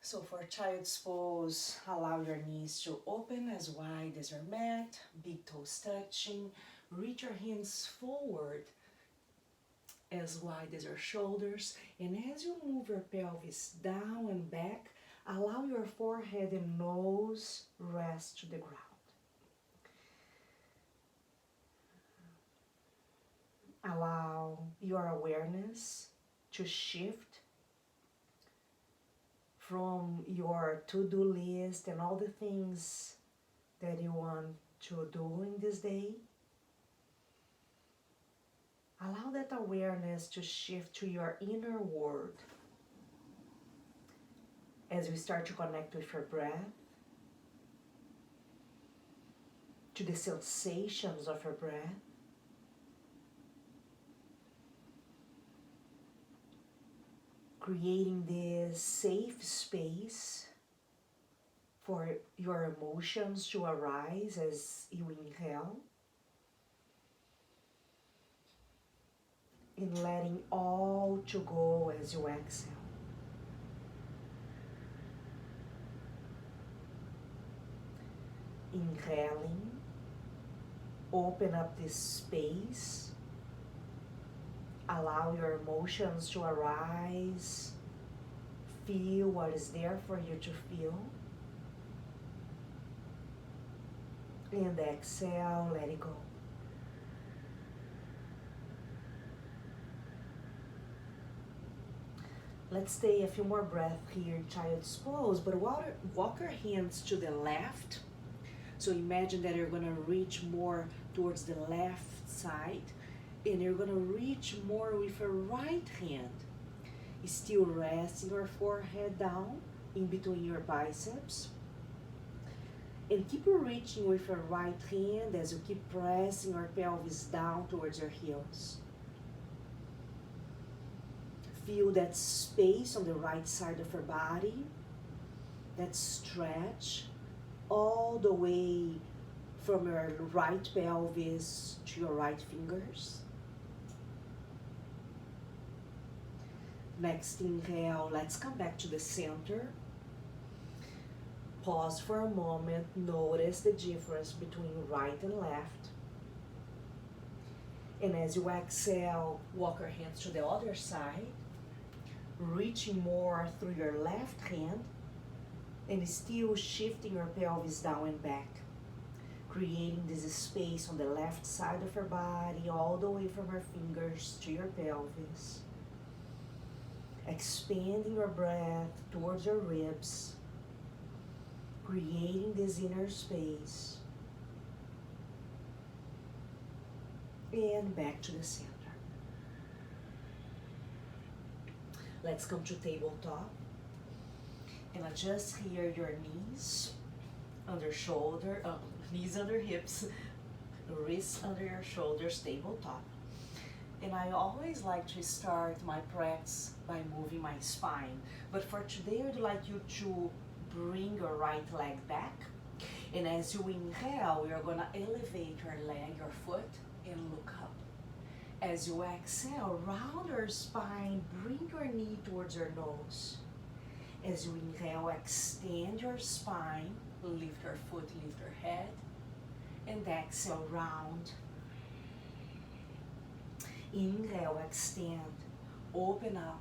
So for child's pose, allow your knees to open as wide as your mat, big toes touching, reach your hands forward as wide as your shoulders, and as you move your pelvis down and back, allow your forehead and nose rest to the ground. Allow your awareness to shift from your to-do list and all the things that you want to do in this day. Allow that awareness to shift to your inner world as we start to connect with your breath, to the sensations of your breath. Creating this safe space for your emotions to arise as you inhale, and letting all to go as you exhale. Inhaling, open up this space, allow your emotions to arise, feel what is there for you to feel, and exhale, let it go. Let's stay a few more breaths here in child's pose, but walk your hands to the left. So imagine that you're gonna reach more towards the left side, and you're gonna reach more with your right hand. Still resting your forehead down in between your biceps. And keep reaching with your right hand as you keep pressing your pelvis down towards your heels. Feel that space on the right side of your body, that stretch all the way from your right pelvis to your right fingers. Next inhale, let's come back to the center. Pause for a moment, notice the difference between right and left. And as you exhale, walk your hands to the other side, reaching more through your left hand, and still shifting your pelvis down and back, creating this space on the left side of your body, all the way from your fingers to your pelvis. Expanding your breath towards your ribs, creating this inner space, and back to the center. Let's come to tabletop, and adjust here your knees under shoulder, knees under hips, wrists under your shoulders, tabletop. And I always like to start my practice by moving my spine. But for today, I'd like you to bring your right leg back. And as you inhale, you're gonna elevate your leg, your foot, and look up. As you exhale, round your spine, bring your knee towards your nose. As you inhale, extend your spine, lift your foot, lift your head, and exhale, round. Inhale, extend, open up,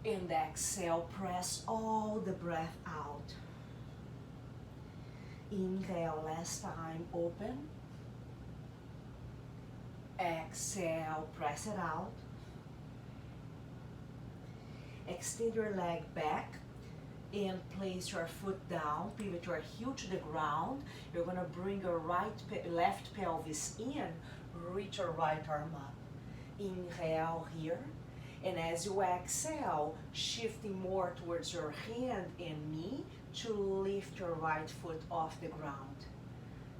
and exhale, press all the breath out. Inhale, last time, open. Exhale, press it out. Extend your leg back and place your foot down, pivot your heel to the ground. You're gonna bring your left pelvis in, reach your right arm up. Inhale here, and as you exhale, shifting more towards your hand and knee to lift your right foot off the ground.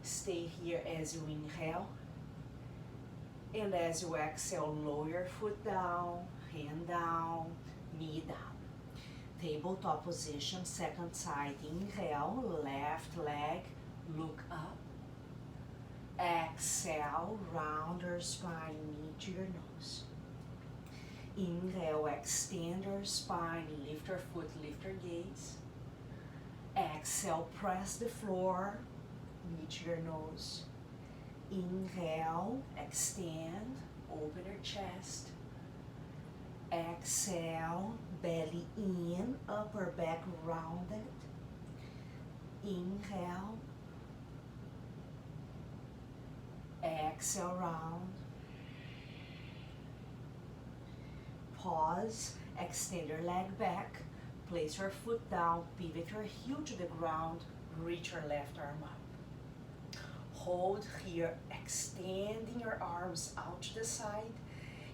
Stay here as you inhale, and as you exhale, lower your foot down, hand down, knee down. Tabletop position, second side. Inhale, left leg, look up. Exhale, round your spine, knee to your nose. Inhale, extend your spine, lift lift your foot, lift your gaze. Exhale, press the floor, meet your nose. Inhale, extend, open your chest. Exhale, belly in, upper back rounded. Inhale. Exhale, round. Pause, extend your leg back, place your foot down, pivot your heel to the ground, reach your left arm up. Hold here, extending your arms out to the side,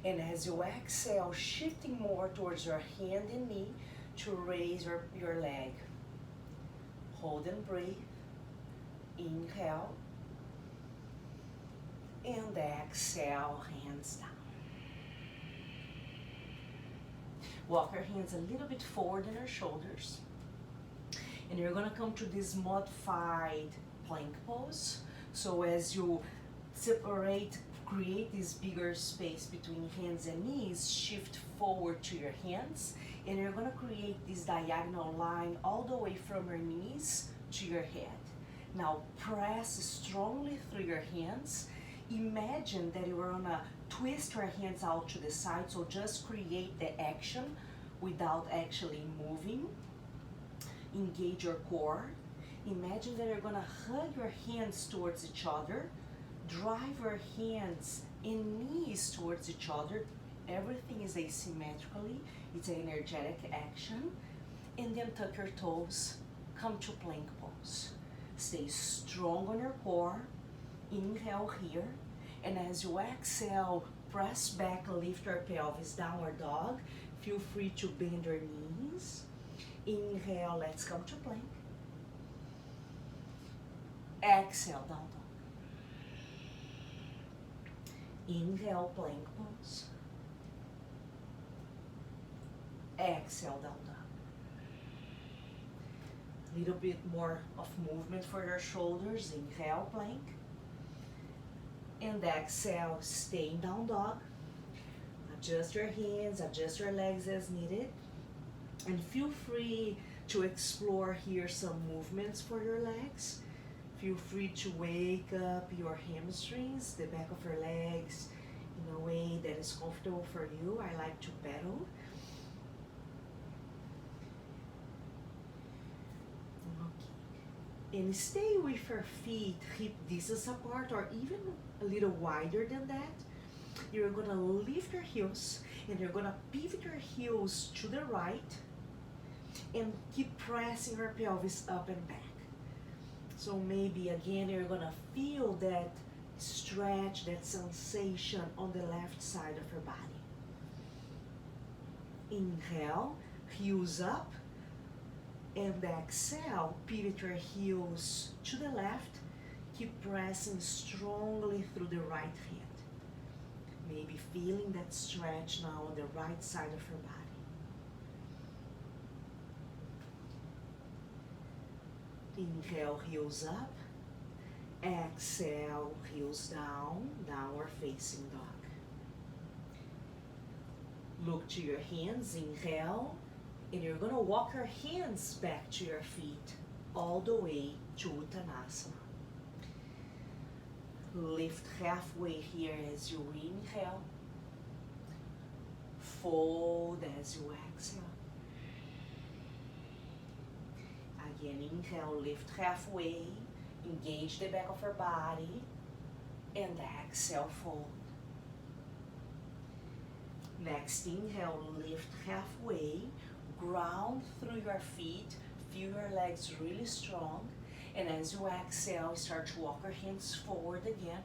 and as you exhale, shifting more towards your hand and knee to raise your leg. Hold and breathe. Inhale. And exhale, hands down. Walk your hands a little bit forward in your shoulders. And you're gonna come to this modified plank pose. So as you separate, create this bigger space between hands and knees, shift forward to your hands. And you're gonna create this diagonal line all the way from your knees to your head. Now press strongly through your hands. Imagine that you are gonna twist your hands out to the side, so just create the action without actually moving. Engage your core. Imagine that you're gonna hug your hands towards each other, drive your hands and knees towards each other. Everything is asymmetrically, it's an energetic action. And then tuck your toes, come to plank pose. Stay strong on your core. Inhale here, and as you exhale, press back, lift your pelvis, downward dog. Feel free to bend your knees. Inhale, let's come to plank. Exhale, down dog. Inhale, plank pose. Exhale, down dog. Little bit more of movement for your shoulders. Inhale, plank. And exhale, stay in down dog. Adjust your hands, adjust your legs as needed. And feel free to explore here some movements for your legs. Feel free to wake up your hamstrings, the back of your legs, in a way that is comfortable for you. I like to pedal. Okay. And stay with your feet hip distance apart or even a little wider than that. You're gonna lift your heels and you're gonna pivot your heels to the right and keep pressing your pelvis up and back. So maybe again you're gonna feel that stretch, that sensation on the left side of your body. Inhale, heels up, and exhale, pivot your heels to the left. Keep pressing strongly through the right hand. Maybe feeling that stretch now on the right side of your body. Inhale, heels up. Exhale, heels down, downward facing dog. Look to your hands, inhale, and you're gonna walk your hands back to your feet all the way to Uttanasana. Lift halfway here as you inhale. Fold as you exhale. Again, inhale, lift halfway. Engage the back of your body. And exhale, fold. Next, inhale, lift halfway. Ground through your feet. Feel your legs really strong. And as you exhale, start to walk your hands forward again,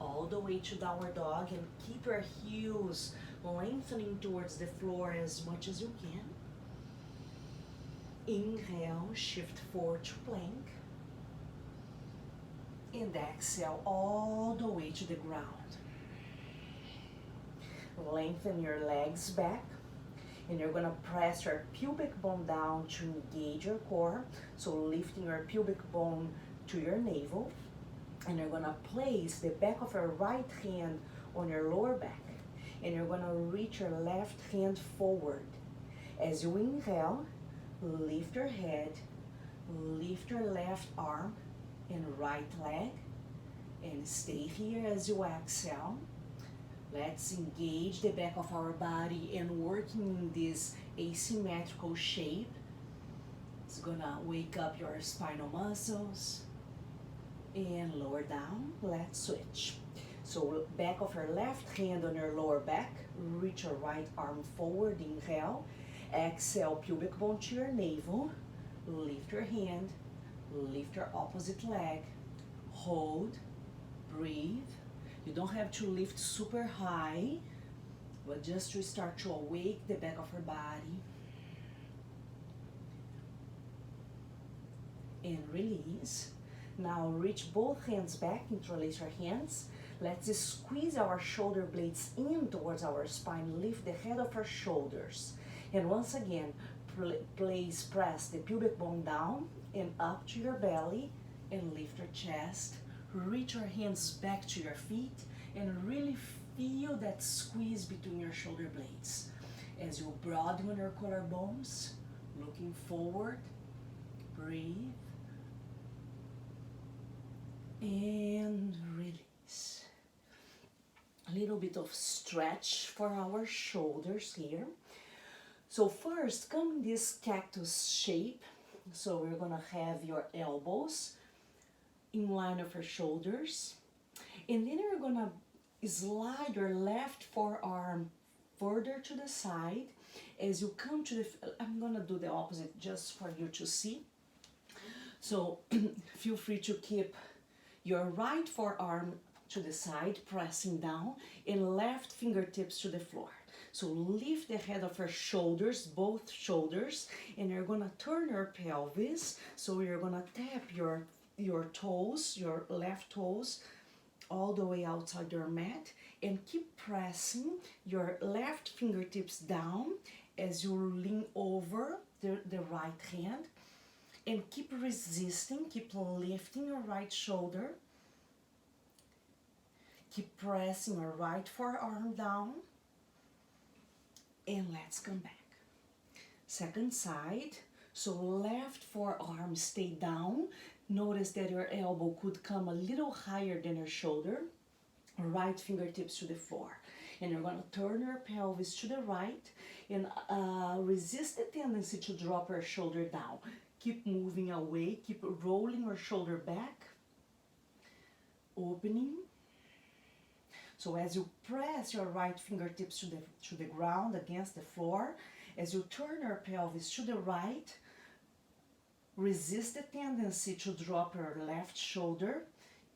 all the way to downward dog, and keep your heels lengthening towards the floor as much as you can. Inhale, shift forward to plank. And exhale all the way to the ground. Lengthen your legs back. And you're gonna press your pubic bone down to engage your core. So lifting your pubic bone to your navel. And you're gonna place the back of your right hand on your lower back. And you're gonna reach your left hand forward. As you inhale, lift your head, lift your left arm and right leg, and stay here as you exhale. Let's engage the back of our body and working in this asymmetrical shape. It's gonna wake up your spinal muscles and lower down. Let's switch. So back of your left hand on your lower back, reach your right arm forward, inhale. Exhale, pubic bone to your navel. Lift your hand, lift your opposite leg. Hold, breathe. You don't have to lift super high, but just to start to awake the back of your body. And release. Now reach both hands back, interlace your hands. Let's squeeze our shoulder blades in towards our spine, lift the head of our shoulders. And once again, please press the pubic bone down and up to your belly and lift your chest. Reach your hands back to your feet and really feel that squeeze between your shoulder blades. As you broaden your collarbones, looking forward, breathe, and release. A little bit of stretch for our shoulders here. So first, come in this cactus shape. So we're gonna have your elbows in line with your shoulders, and then you're gonna slide your left forearm further to the side as you come to the, I'm gonna do the opposite just for you to see. So feel free to keep your right forearm to the side, pressing down, and left fingertips to the floor. So lift the head of your shoulders, both shoulders, and you're gonna turn your pelvis. So you're gonna tap your toes, your left toes, all the way outside your mat, and keep pressing your left fingertips down as you lean over the right hand, and keep resisting, keep lifting your right shoulder, keep pressing your right forearm down, and let's come back. Second side, so left forearm stay down. Notice that your elbow could come a little higher than your shoulder. Right fingertips to the floor. And you're gonna turn your pelvis to the right and resist the tendency to drop your shoulder down. Keep moving away, keep rolling your shoulder back, opening. So as you press your right fingertips to the ground against the floor, as you turn your pelvis to the right, resist the tendency to drop your left shoulder.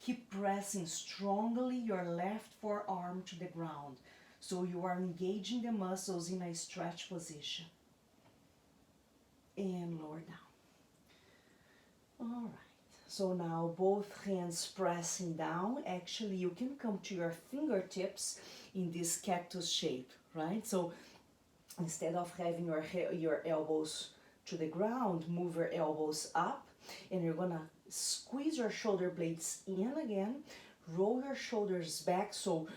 Keep pressing strongly your left forearm to the ground. So you are engaging the muscles in a stretch position. And lower down. All right. So now both hands pressing down. Actually, you can come to your fingertips in this cactus shape, right? So instead of having your elbows to the ground, move your elbows up, and you're gonna squeeze your shoulder blades in again, roll your shoulders back, so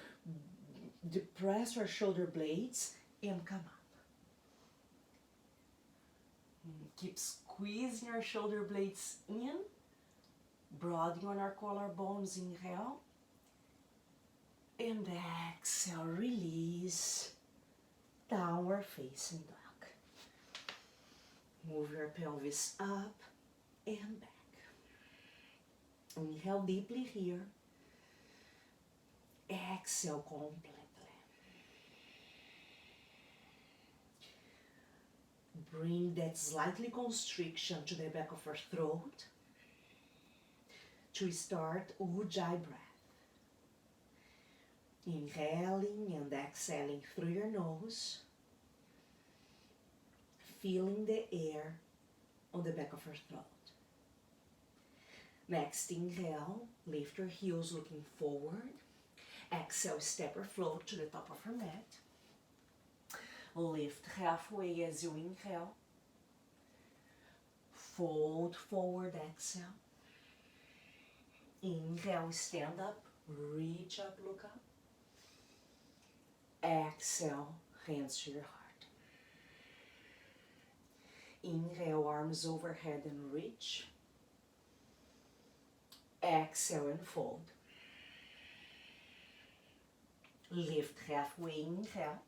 depress your shoulder blades and come up. Keep squeezing your shoulder blades in, broadening on our collarbones, inhale, and exhale, release, downward facing dog. Move your pelvis up and back. Inhale deeply here. Exhale completely. Bring that slightly constriction to the back of your throat to start Ujjayi breath. Inhaling and exhaling through your nose, feeling the air on the back of your throat. Next, inhale, lift your heels looking forward. Exhale, step or float to the top of your mat. Lift halfway as you inhale. Fold forward, exhale. Inhale, stand up, reach up, look up. Exhale, hands to your heart. Inhale, arms overhead and reach. Exhale and fold. Lift halfway, inhale.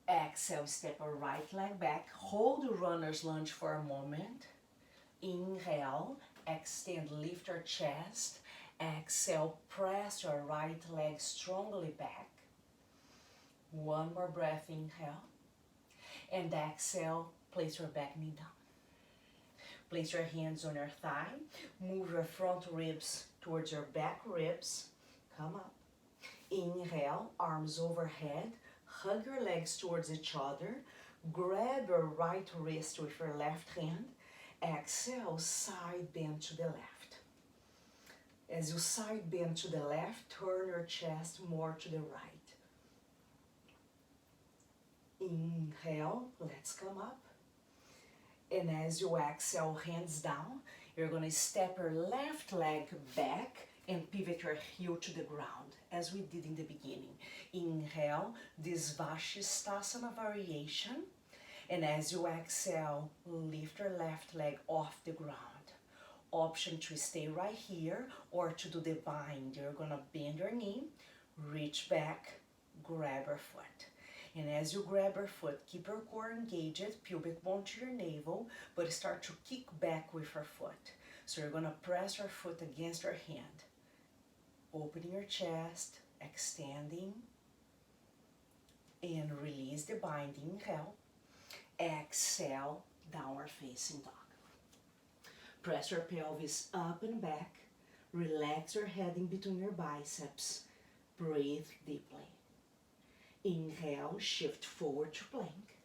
Exhale, step a right leg back. Hold the runner's lunge for a moment. Inhale, extend, lift your chest. Exhale, press your right leg strongly back. One more breath, inhale. And exhale, place your back knee down. Place your hands on your thigh. Move your front ribs towards your back ribs. Come up. Inhale, arms overhead. Hug your legs towards each other. Grab your right wrist with your left hand. Exhale, side bend to the left. As you side bend to the left, turn your chest more to the right. Inhale, let's come up. And as you exhale, hands down, you're going to step your left leg back and pivot your heel to the ground, as we did in the beginning. Inhale, this Vinyasa variation. And as you exhale, lift your left leg off the ground. Option to stay right here or to do the bind. You're going to bend your knee, reach back, grab your foot. And as you grab your foot, keep your core engaged, pubic bone to your navel, but start to kick back with your foot. So you're going to press your foot against your hand. Opening your chest, extending, and release the bind. Inhale. Exhale, downward facing dog. Press your pelvis up and back. Relax your head in between your biceps. Breathe deeply. Inhale, shift forward to plank.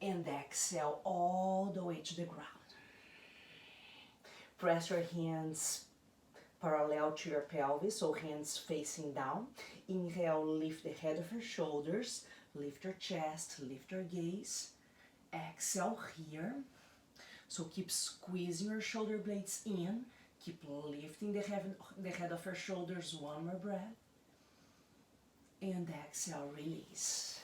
And exhale all the way to the ground. Press your hands parallel to your pelvis, so hands facing down. Inhale, lift the head of your shoulders. Lift your chest, lift your gaze. Exhale here. So keep squeezing your shoulder blades in. Keep lifting the head of your shoulders. One more breath. And exhale, release.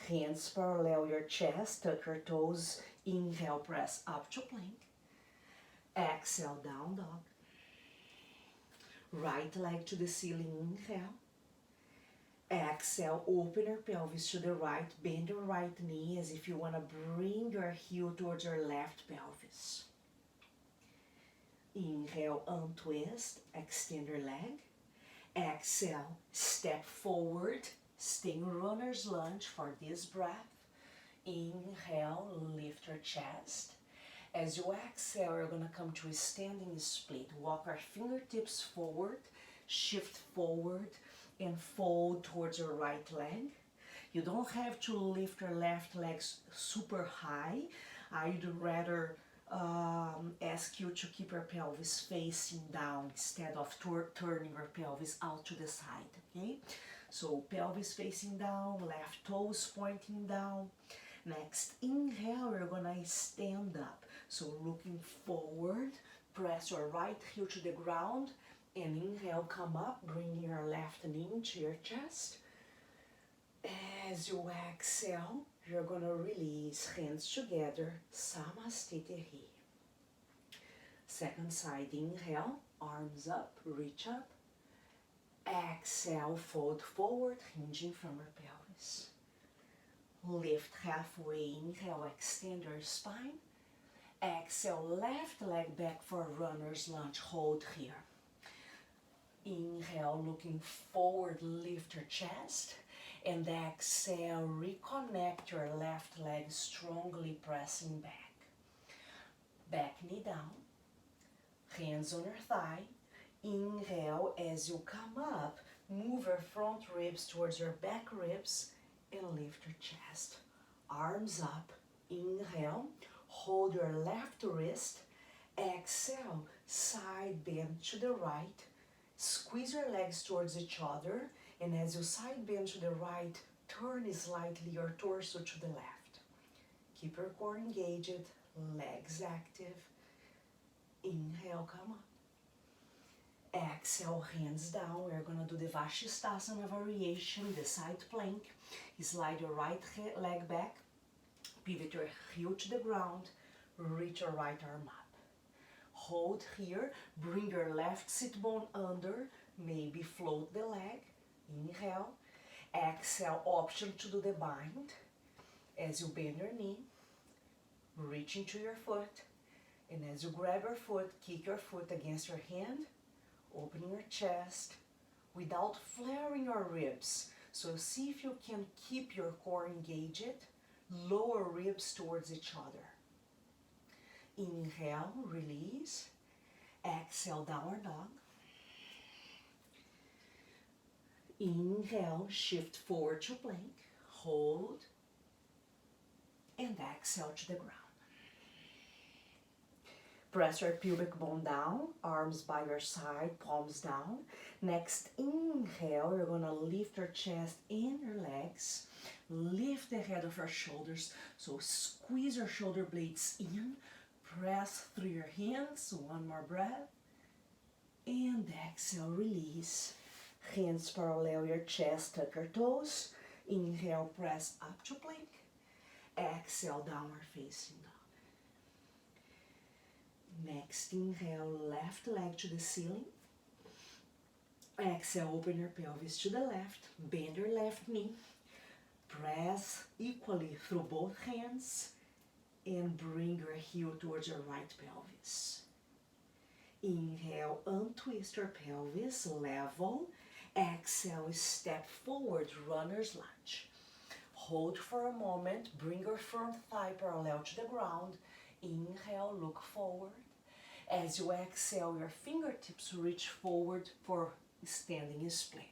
Hands parallel your chest, tuck your toes. Inhale, press up to plank. Exhale, down dog. Right leg to the ceiling, inhale. Exhale, open your pelvis to the right, bend your right knee as if you want to bring your heel towards your left pelvis. Inhale, untwist, extend your leg. Exhale, step forward, stay in runner's lunge for this breath. Inhale, lift your chest. As you exhale, you're going to come to a standing split. Walk our fingertips forward, shift forward, and fold towards your right leg. You don't have to lift your left leg super high. I'd rather ask you to keep your pelvis facing down instead of turning your pelvis out to the side, okay? So pelvis facing down, left toes pointing down. Next, inhale, we're gonna stand up. So looking forward, press your right heel to the ground, and inhale, come up, bring your left knee into your chest. As you exhale, you're gonna release, hands together, Samastitihi. Second side, inhale, arms up, reach up. Exhale, fold forward, hinging from your pelvis. Lift halfway, inhale, extend your spine. Exhale, left leg back for runner's lunge, hold here. Inhale, looking forward, lift your chest. And exhale, reconnect your left leg, strongly pressing back. Back knee down, hands on your thigh. Inhale, as you come up, move your front ribs towards your back ribs and lift your chest. Arms up, inhale, hold your left wrist. Exhale, side bend to the right. Squeeze your legs towards each other, and as you side bend to the right, turn slightly your torso to the left. Keep your core engaged, legs active. Inhale, come up. Exhale, hands down. We're gonna do the Vinyasa variation, the side plank. Slide your right leg back, Pivot your heel to the ground, reach your right arm up. Hold here, bring your left sit bone under, maybe float the leg. Inhale, exhale, option to do the bind. As you bend your knee, reach into your foot, and as you grab your foot, kick your foot against your hand, opening your chest without flaring your ribs. So see if you can keep your core engaged, lower ribs towards each other. Inhale, release. Exhale, downward dog. Inhale, shift forward to plank. Hold. And exhale to the ground. Press your pubic bone down, arms by your side, palms down. Next, inhale, you're gonna lift your chest and your legs. Lift the head of your shoulders. So squeeze your shoulder blades in. Press through your hands. One more breath. And exhale, release. Hands parallel your chest, tuck your toes. Inhale, press up to plank. Exhale, downward facing dog. Next, inhale, left leg to the ceiling. Exhale, open your pelvis to the left. Bend your left knee. Press equally through both hands. And bring your heel towards your right pelvis. Inhale, untwist your pelvis, level. Exhale, step forward, runner's lunge. Hold for a moment, bring your front thigh parallel to the ground. Inhale, look forward. As you exhale, your fingertips reach forward for standing split.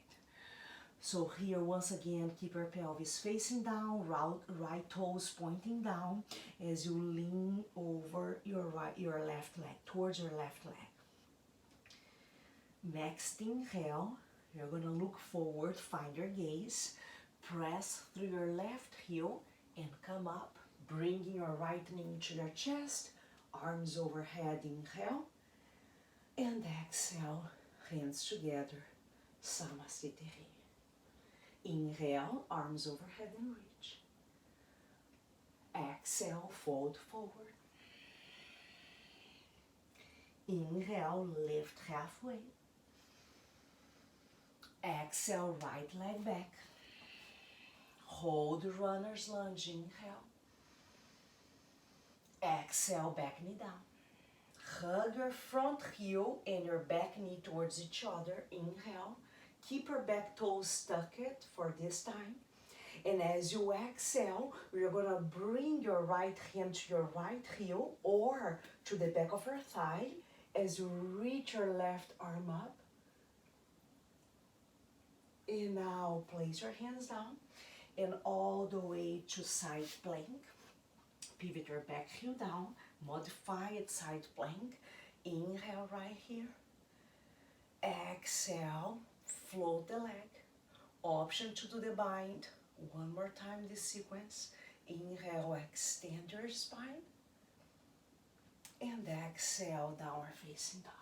So here, once again, keep your pelvis facing down, right toes pointing down as you lean over your left leg, towards your left leg. Next, inhale, you're gonna look forward, find your gaze, press through your left heel and come up, bringing your right knee into your chest, arms overhead, inhale, and exhale, hands together, Samasthiti. Inhale, arms overhead and reach. Exhale, fold forward. Inhale, lift halfway. Exhale, right leg back. Hold runner's lunge, inhale. Exhale, back knee down. Hug your front heel and your back knee towards each other, inhale. Keep your back toes tucked for this time. And as you exhale, you're gonna bring your right hand to your right heel or to the back of your thigh as you reach your left arm up. And now place your hands down and all the way to side plank. Pivot your back heel down, modify it side plank. Inhale right here. Exhale, float the leg. Option to do the bind. One more time this sequence. Inhale, extend your spine. And exhale, downward facing dog.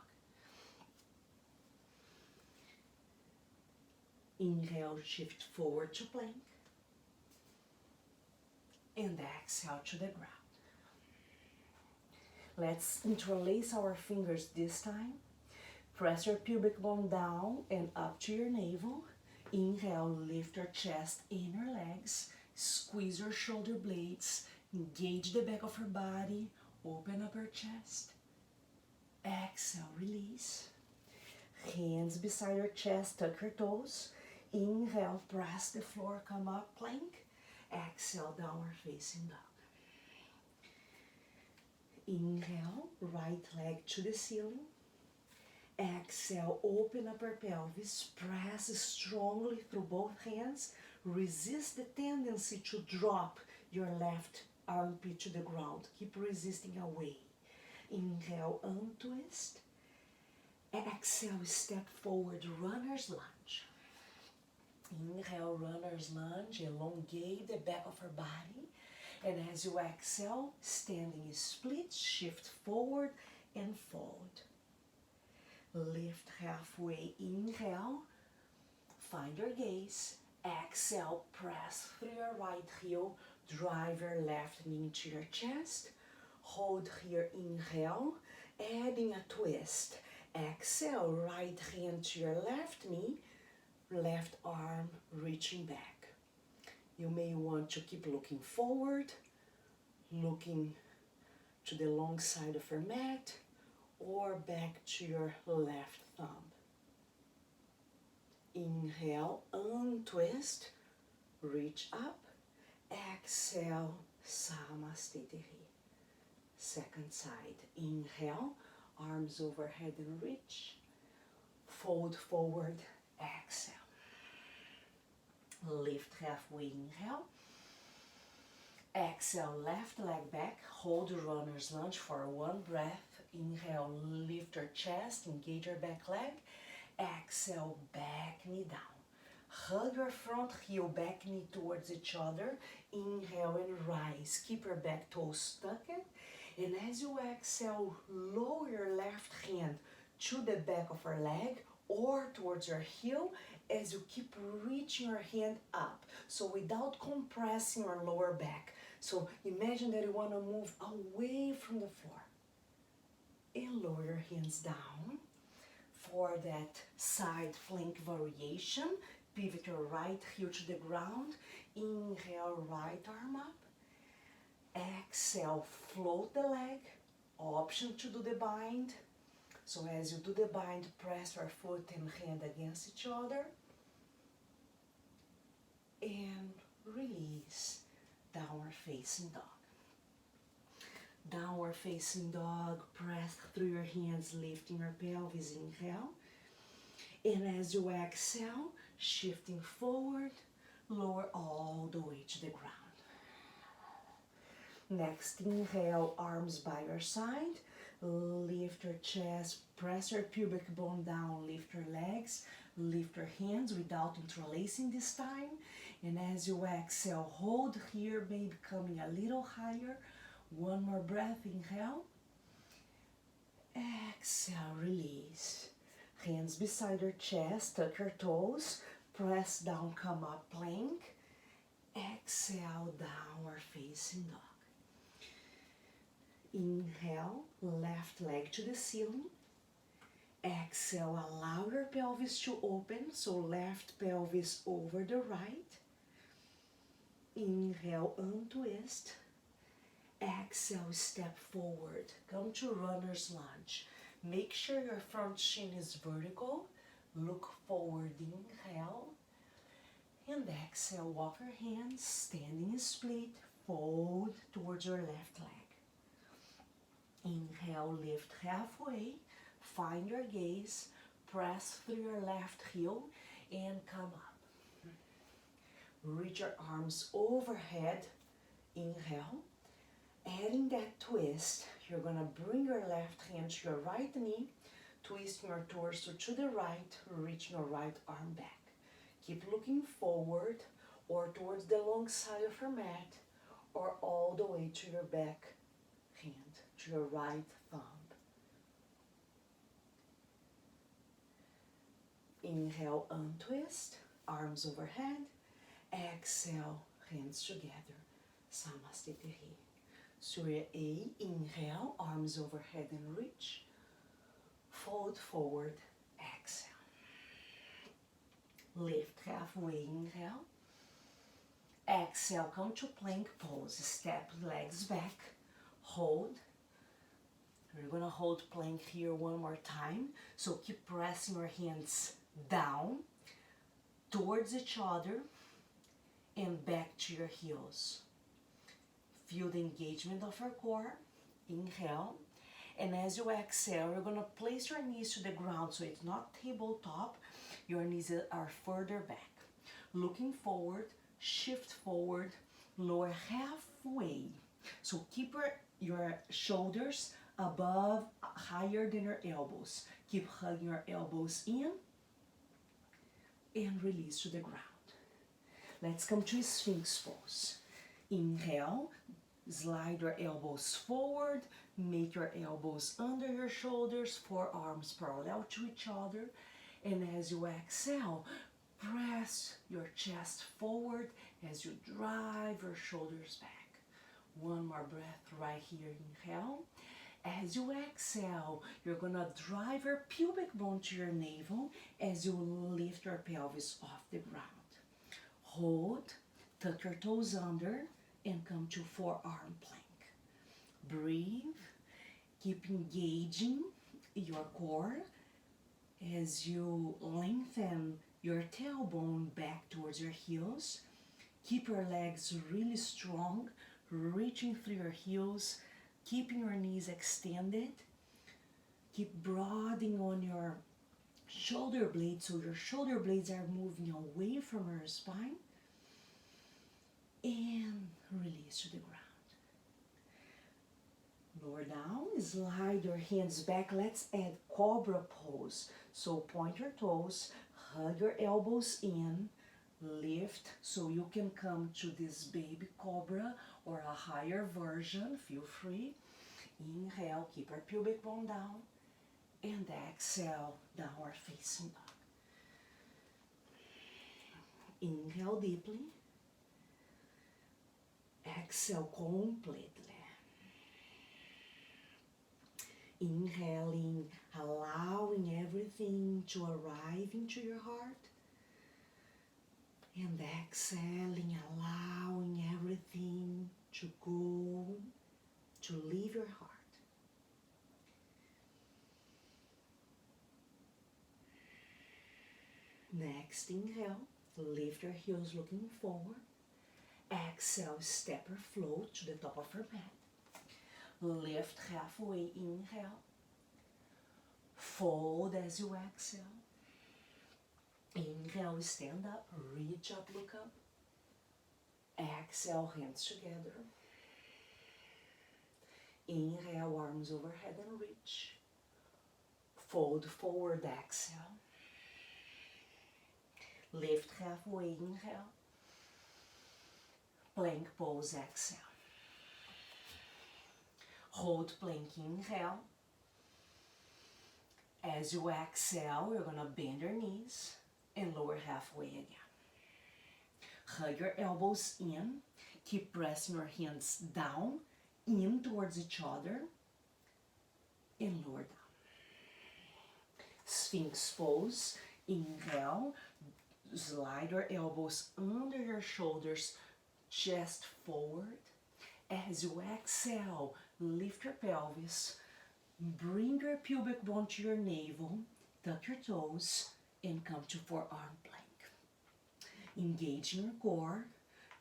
Inhale, shift forward to plank. And exhale to the ground. Let's interlace our fingers this time. Press your pubic bone down and up to your navel. Inhale, lift your chest and your legs. Squeeze your shoulder blades. Engage the back of your body. Open up your chest. Exhale, release. Hands beside your chest, tuck your toes. Inhale, press the floor, come up, plank. Exhale, downward facing dog. Inhale, right leg to the ceiling. Exhale, open up your pelvis, press strongly through both hands. Resist the tendency to drop your left armpit to the ground. Keep resisting away. Inhale, untwist. Exhale, step forward, runner's lunge. Inhale, runner's lunge, elongate the back of your body. And as you exhale, standing split, shift forward and fold. Lift halfway, inhale, find your gaze. Exhale, press through your right heel, Drive your left knee into your chest. Hold here, inhale, adding a twist. Exhale, right hand to your left knee, left arm reaching back. You may want to keep looking forward, looking to the long side of your mat, or back to your left thumb. Inhale, untwist, reach up. Exhale, Samasthiti. Second side, inhale, arms overhead and reach. Fold forward, exhale. Lift halfway, inhale. Exhale, left leg back, hold runner's lunge for one breath. Inhale, lift your chest, engage your back leg. Exhale, back knee down. Hug your front heel, back knee towards each other. Inhale and rise. Keep your back toes tucked. And as you exhale, lower your left hand to the back of your leg or towards your heel as you keep reaching your hand up. So without compressing your lower back. So imagine that you want to move away from the floor. And lower your hands down. For that side flank variation, pivot your right heel to the ground. Inhale, right arm up. Exhale, float the leg. Option to do the bind. So as you do the bind, press your foot and hand against each other. And release, downward facing dog. Downward facing dog, press through your hands, lifting your pelvis, inhale. And as you exhale, shifting forward, lower all the way to the ground. Next, inhale, arms by your side. Lift your chest, press your pubic bone down, lift your legs, lift your hands without interlacing this time. And as you exhale, hold here, maybe coming a little higher. One more breath, inhale. Exhale, release. Hands beside your chest, tuck your toes, press down, come up, plank. Exhale, downward facing dog. Inhale, left leg to the ceiling. Exhale, allow your pelvis to open, so left pelvis over the right. Inhale, untwist. Exhale, step forward. Come to runner's lunge. Make sure your front shin is vertical. Look forward, inhale. And exhale, walk your hands, standing split, fold towards your left leg. Inhale, lift halfway, find your gaze, press through your left heel and come up. Reach your arms overhead, inhale. Adding that twist, you're gonna bring your left hand to your right knee, twist your torso to the right, reach your right arm back. Keep looking forward or towards the long side of your mat or all the way to your back hand, to your right thumb. Inhale, untwist, arms overhead. Exhale, hands together, Samasthiti. Surya A, inhale, arms overhead and reach. Fold forward, exhale. Lift halfway, inhale. Exhale, come to plank pose. Step legs back, hold. We're gonna hold plank here one more time. So keep pressing your hands down towards each other and back to your heels. Feel the engagement of your core. Inhale. And as you exhale, you're going to place your knees to the ground so it's not tabletop. Your knees are further back. Looking forward, shift forward, lower halfway. So keep your shoulders above, higher than your elbows. Keep hugging your elbows in and release to the ground. Let's come to Sphinx pose. Inhale, slide your elbows forward, make your elbows under your shoulders, forearms parallel to each other. And as you exhale, press your chest forward as you drive your shoulders back. One more breath right here, inhale. As you exhale, you're gonna drive your pubic bone to your navel as you lift your pelvis off the ground. Hold, tuck your toes under, and come to forearm plank. Breathe, keep engaging your core as you lengthen your tailbone back towards your heels. Keep your legs really strong, reaching through your heels, keeping your knees extended. Keep broadening on your shoulder blades so your shoulder blades are moving away from your spine. And release to the ground. Lower down, slide your hands back. Let's add cobra pose. So point your toes, hug your elbows in, lift so you can come to this baby cobra or a higher version, feel free. Inhale, keep your pubic bone down, and exhale, downward facing dog. Inhale deeply, exhale completely. Inhaling, allowing everything to arrive into your heart. And exhaling, allowing everything to go, to leave your heart. Next inhale, lift your heels looking forward. Exhale, step or float to the top of your mat. Lift halfway, inhale. Fold as you exhale. Inhale, stand up, reach up, look up. Exhale, hands together. Inhale, arms overhead and reach. Fold forward, exhale. Lift halfway, inhale. Plank pose, exhale. Hold plank, inhale. As you exhale, you're gonna bend your knees and lower halfway again. Hug your elbows in. Keep pressing your hands down, in towards each other, and lower down. Sphinx pose. Inhale. Slide your elbows under your shoulders, chest forward. As you exhale, lift your pelvis. Bring your pubic bone to your navel. Tuck your toes and come to forearm plank. Engage your core,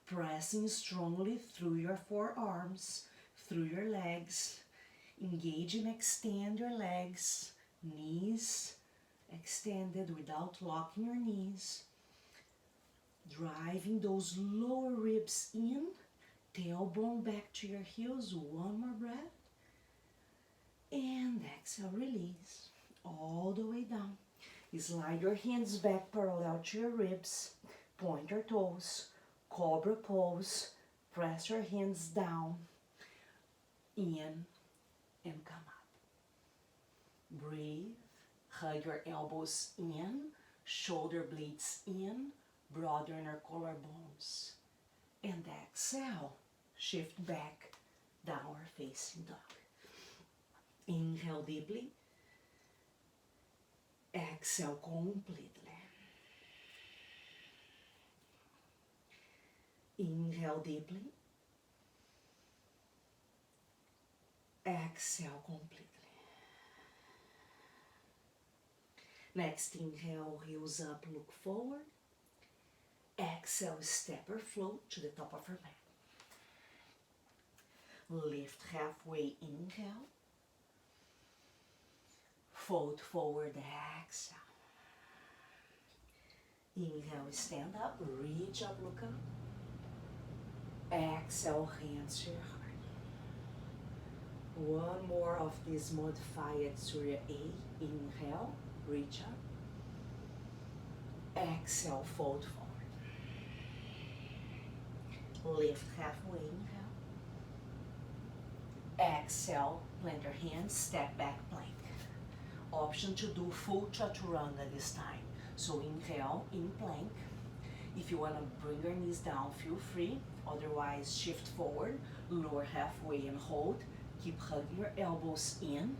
pressing strongly through your forearms, through your legs. Engage and extend your legs, knees extended without locking your knees. Driving those lower ribs in, tailbone back to your heels. One more breath. And exhale, release all the way down. Slide your hands back parallel to your ribs. Point your toes. Cobra pose. Press your hands down. In and come up. Breathe. Hug your elbows in. Shoulder blades in. Broaden your collarbones. And exhale. Shift back. Downward facing dog. Inhale deeply. Exhale completely. Inhale deeply. Exhale completely. Next inhale, heels up, look forward. Exhale, step or float to the top of your mat. Lift halfway, inhale. Fold forward, exhale. Inhale, stand up, reach up, look up. Exhale, hands to your heart. One more of this modified Surya A. Inhale, reach up. Exhale, fold forward. Lift halfway, inhale. Exhale, plant your hands, step back plank. Option to do full chaturanga this time. So inhale, in plank. If you want to bring your knees down, feel free. Otherwise, shift forward, lower halfway and hold. Keep hugging your elbows in.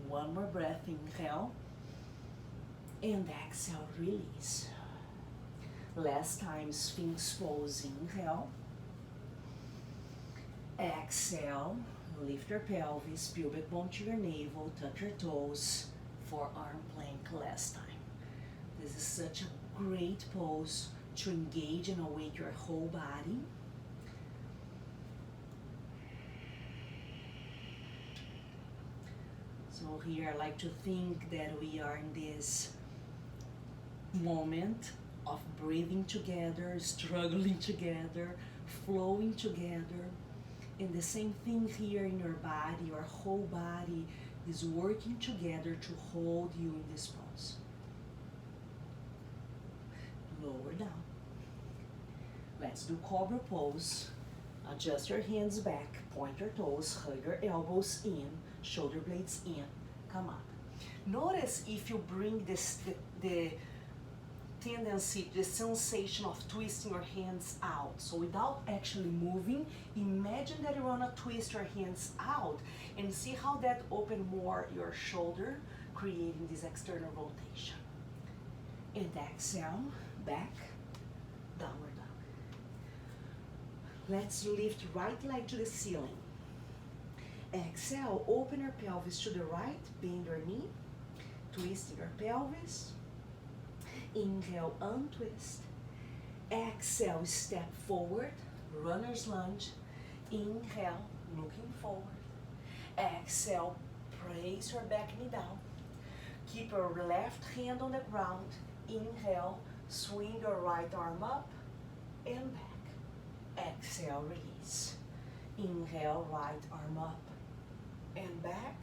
One more breath, inhale. And exhale, release. Last time, Sphinx pose, inhale. Exhale, lift your pelvis, pubic bone to your navel, tuck your toes, forearm plank last time. This is such a great pose to engage and awake your whole body. So here I like to think that we are in this moment of breathing together, struggling together, flowing together. And the same thing here in your body, your whole body is working together to hold you in this pose. Lower down. Let's do cobra pose. Adjust your hands back, point your toes, hug your elbows in, shoulder blades in, come up. Notice if you bring the tendency, the sensation of twisting your hands out. So without actually moving, imagine that you want to twist your hands out and see how that open more your shoulder, creating this external rotation. And exhale, back, downward dog. Let's lift right leg to the ceiling. Exhale, open your pelvis to the right, bend your knee, twist your pelvis. Inhale, untwist. Exhale, step forward, runner's lunge. Inhale, looking forward. Exhale, place your back knee down. Keep your left hand on the ground. Inhale, swing your right arm up and back. Exhale, release. Inhale, right arm up and back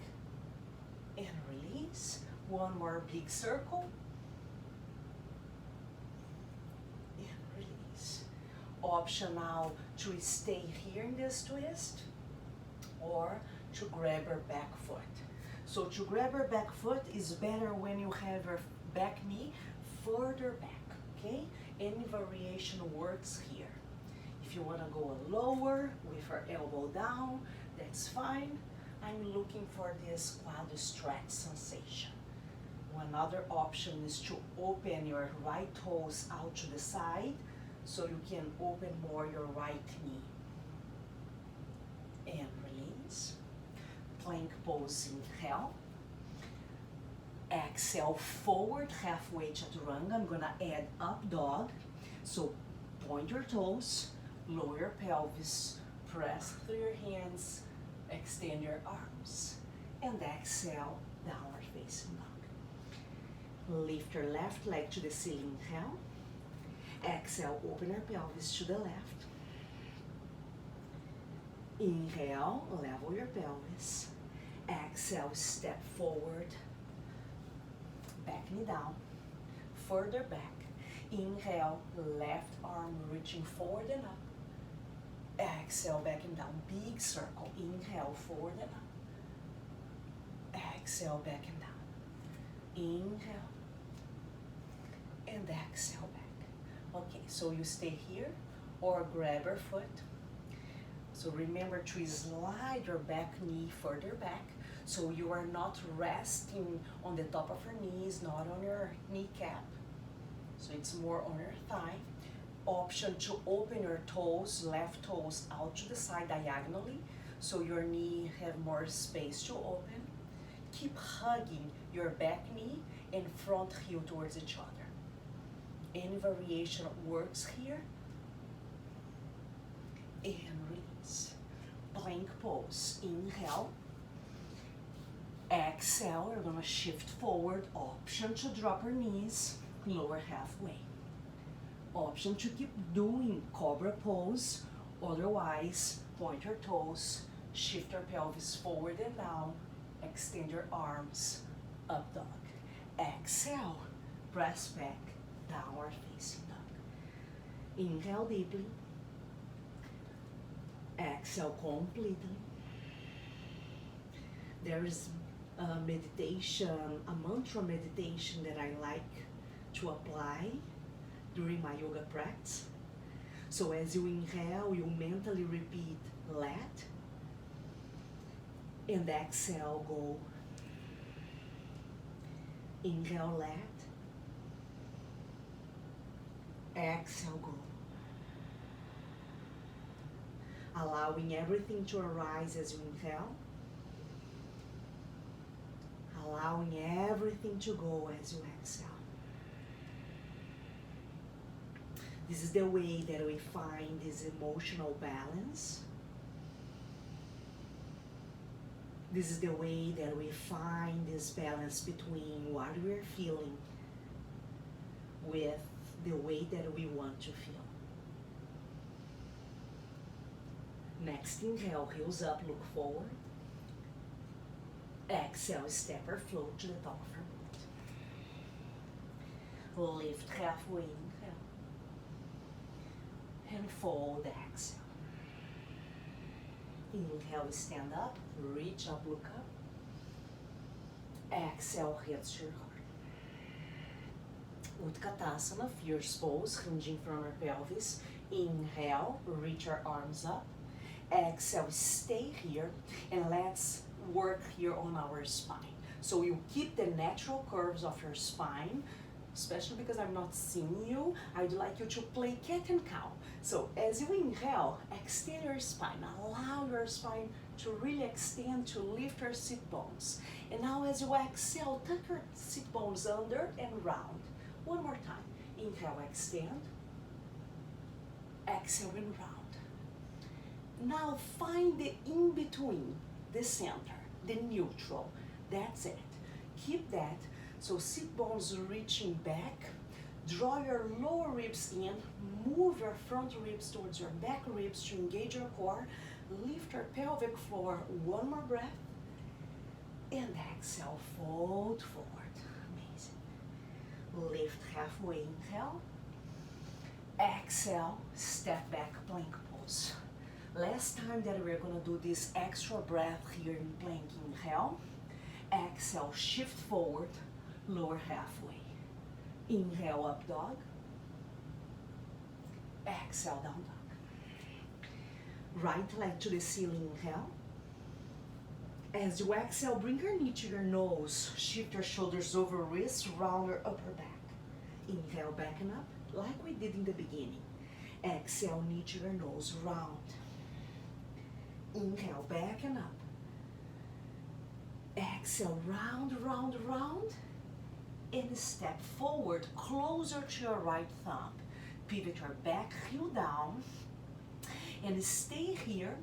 and release. One more big circle. Option now to stay here in this twist or to grab your back foot. So to grab your back foot is better when you have your back knee further back, okay? Any variation works here. If you want to go lower with your elbow down, that's fine. I'm looking for this quad stretch sensation. One other option is to open your right toes out to the side, so you can open more your right knee. And release. Plank pose, inhale. Exhale, forward halfway chaturanga. I'm gonna add up dog. So point your toes, lower your pelvis, press through your hands, extend your arms. And exhale, downward facing dog. Lift your left leg to the ceiling, inhale. Exhale, open your pelvis to the left. Inhale, level your pelvis. Exhale, step forward. Back knee down. Further back. Inhale, left arm reaching forward and up. Exhale, back and down. Big circle. Inhale, forward and up. Exhale, back and down. Inhale. And exhale back. Okay, so you stay here or grab your foot. So remember to slide your back knee further back so you are not resting on the top of your knees, not on your kneecap. So it's more on your thigh. Option to open your toes, left toes out to the side diagonally so your knee have more space to open. Keep hugging your back knee and front heel towards each other. Any variation works here. And release. Plank pose. Inhale. Exhale, you're gonna shift forward. Option to drop your knees, lower halfway. Option to keep doing cobra pose. Otherwise, point your toes, shift your pelvis forward and down, extend your arms, up dog. Exhale, press back, downward facing dog. Inhale deeply. Exhale completely. There is a meditation, a mantra meditation that I like to apply during my yoga practice. So as you inhale, you mentally repeat let, and exhale, go. Inhale, let. Exhale, go. Allowing everything to arise as you inhale. Allowing everything to go as you exhale. This is the way that we find this emotional balance. This is the way that we find this balance between what we're feeling with the way that we want to feel. Next inhale, heels up, look forward. Exhale, step or float to the top of your boot. Lift halfway, inhale. And fold, exhale. Inhale, stand up, reach up, look up. Exhale, hits your heart. Utkatasana, fierce pose, hinging from our pelvis. Inhale, reach our arms up. Exhale, stay here, and let's work here on our spine. So you keep the natural curves of your spine, especially because I'm not seeing you. I'd like you to play cat and cow. So as you inhale, extend your spine. Allow your spine to really extend, to lift your sit bones. And now as you exhale, tuck your sit bones under and round. One more time. Inhale, extend. Exhale and round. Now find the in-between, the center, the neutral. That's it. Keep that. So sit bones reaching back. Draw your lower ribs in. Move your front ribs towards your back ribs to engage your core. Lift your pelvic floor. One more breath. And exhale, fold forward. Amazing. Lift halfway, inhale. Exhale, step back, plank pose. Last time that we're gonna do this extra breath here in plank. Inhale. Exhale, shift forward, lower halfway. Inhale, up dog. Exhale, down dog. Right leg to the ceiling, inhale. As you exhale, bring your knee to your nose. Shift your shoulders over wrists, round your upper back. Inhale, back and up, like we did in the beginning. Exhale, knee to your nose, round. Inhale, back and up. Exhale, round, round, round. And step forward, closer to your right thumb. Pivot your back heel down. And stay here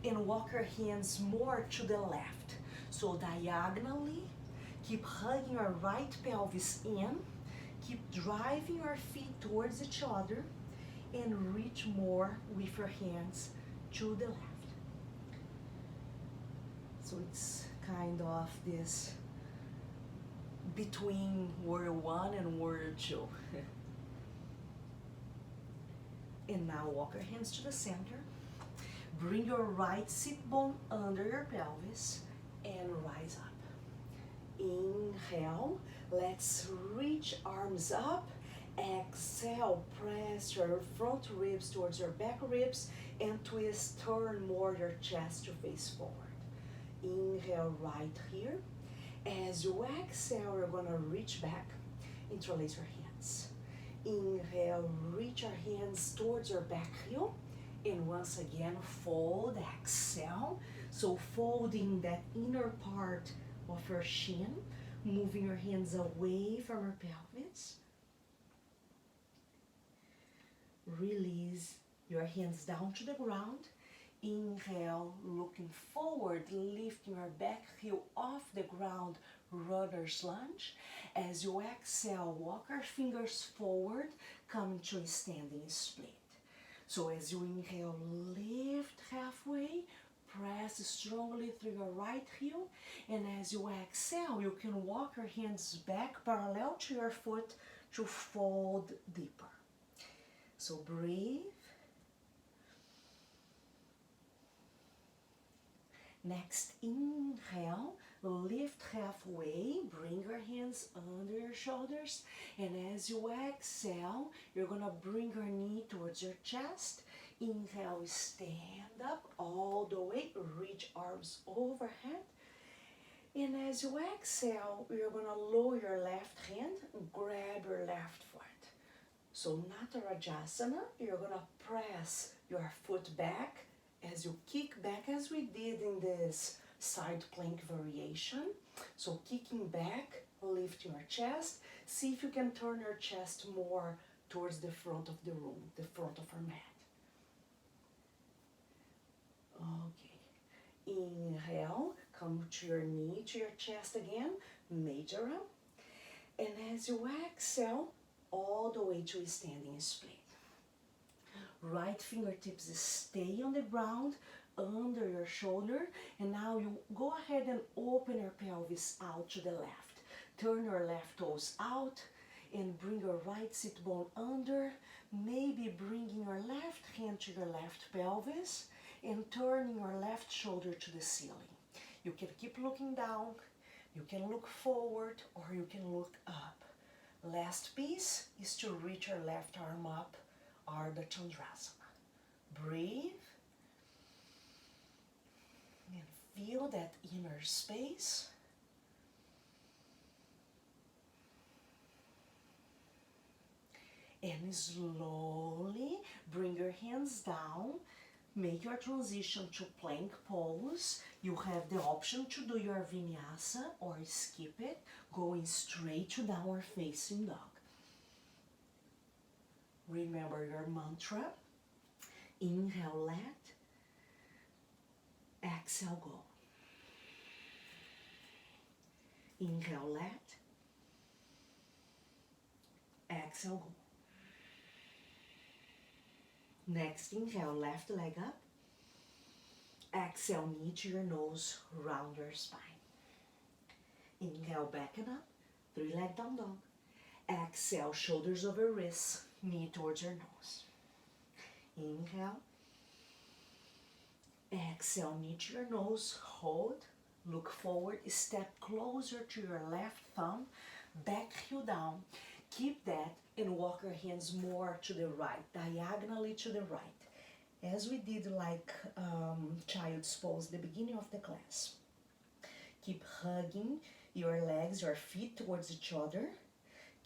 and walk your hands more to the left. So diagonally, keep hugging your right pelvis in. Keep driving your feet towards each other. And reach more with your hands to the left. So it's kind of this between warrior one and warrior two. And now walk your hands to the center. Bring your right sit bone under your pelvis and rise up. Inhale, let's reach arms up. Exhale, press your front ribs towards your back ribs and twist, turn more your chest to face forward. Inhale right here. As you exhale, you're gonna reach back, interlace your hands. Inhale, reach your hands towards your back heel. And once again, fold, exhale. So folding that inner part of your shin, moving your hands away from your pelvis. Release your hands down to the ground. Inhale, looking forward, lifting your back heel off the ground, runner's lunge. As you exhale, walk your fingers forward, coming to a standing split. So as you inhale, lift halfway, press strongly through your right heel, and as you exhale, you can walk your hands back parallel to your foot to fold deeper. So breathe. Next, inhale, lift halfway, bring your hands under your shoulders, and as you exhale, you're gonna bring your knee towards your chest. Inhale, stand up all the way, reach arms overhead. And as you exhale, you're gonna lower your left hand, grab your left foot. So Natarajasana, you're gonna press your foot back as you kick back as we did in this side plank variation. So kicking back, lifting your chest. See if you can turn your chest more towards the front of the room, the front of our mat. Okay. Inhale, come to your knee, to your chest again, Majara. And as you exhale, all the way to a standing split. Right fingertips stay on the ground under your shoulder, and now you go ahead and open your pelvis out to the left. Turn your left toes out and bring your right sit bone under, maybe bringing your left hand to your left pelvis and turning your left shoulder to the ceiling. You can keep looking down, you can look forward, or you can look up. Last piece is to reach your left arm up, Ardha Chandrasana. Breathe and feel that inner space. And slowly bring your hands down. Make your transition to plank pose. You have the option to do your vinyasa or skip it, going straight to downward facing dog. Remember your mantra. Inhale, let. Exhale, go. Inhale, let. Exhale, go. Next, inhale, left leg up. Exhale, knee to your nose, round your spine. Inhale, back and up, three-leg down dog. Exhale, shoulders over wrists, knee towards your nose. Inhale. Exhale, knee to your nose, hold, look forward, step closer to your left thumb, back heel down. Keep that and walk your hands more to the right, diagonally to the right, as we did like child's pose at the beginning of the class. Keep hugging your legs, your feet towards each other.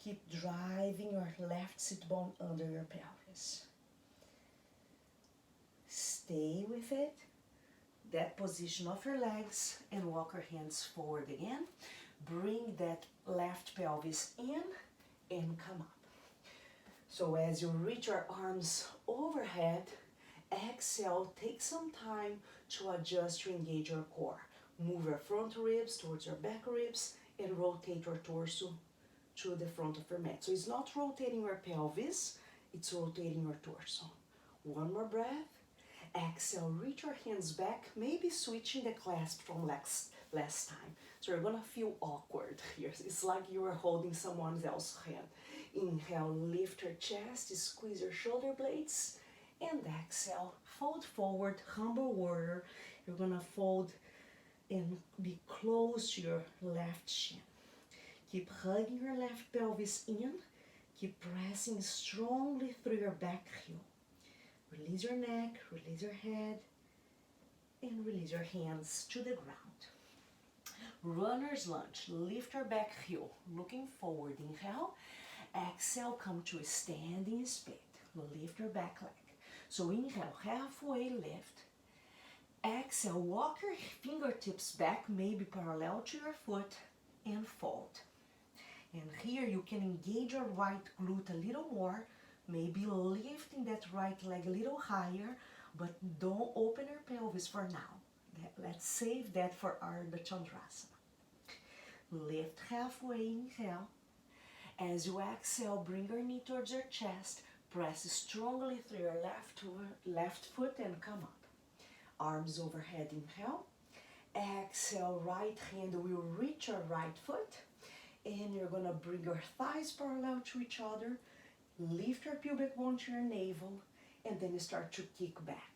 Keep driving your left sit bone under your pelvis. Stay with it, that position of your legs, and walk your hands forward again. Bring that left pelvis in and come up. So as you reach your arms overhead, exhale, take some time to adjust to engage your core. Move your front ribs towards your back ribs and rotate your torso to the front of your mat. So it's not rotating your pelvis, it's rotating your torso. One more breath. Exhale, reach your hands back, maybe switching the clasp from last time. So you're gonna feel awkward here. It's like you are holding someone else's hand. Inhale, lift your chest, squeeze your shoulder blades, and exhale, fold forward, humble warrior. You're gonna fold and be close to your left shin. Keep hugging your left pelvis in. Keep pressing strongly through your back heel. Release your neck, release your head, and release your hands to the ground. Runner's lunge, lift your back heel, looking forward, inhale. Exhale, come to a standing split, lift your back leg. So inhale, halfway lift. Exhale, walk your fingertips back, maybe parallel to your foot, and fold. And here you can engage your right glute a little more, maybe lifting that right leg a little higher, but don't open your pelvis for now. Let's save that for Ardha Chandrasana. Lift halfway, inhale. As you exhale, bring your knee towards your chest, press strongly through your left foot and come up. Arms overhead, inhale. Exhale, right hand will reach your right foot, and you're gonna bring your thighs parallel to each other, lift your pubic bone to your navel, and then you start to kick back.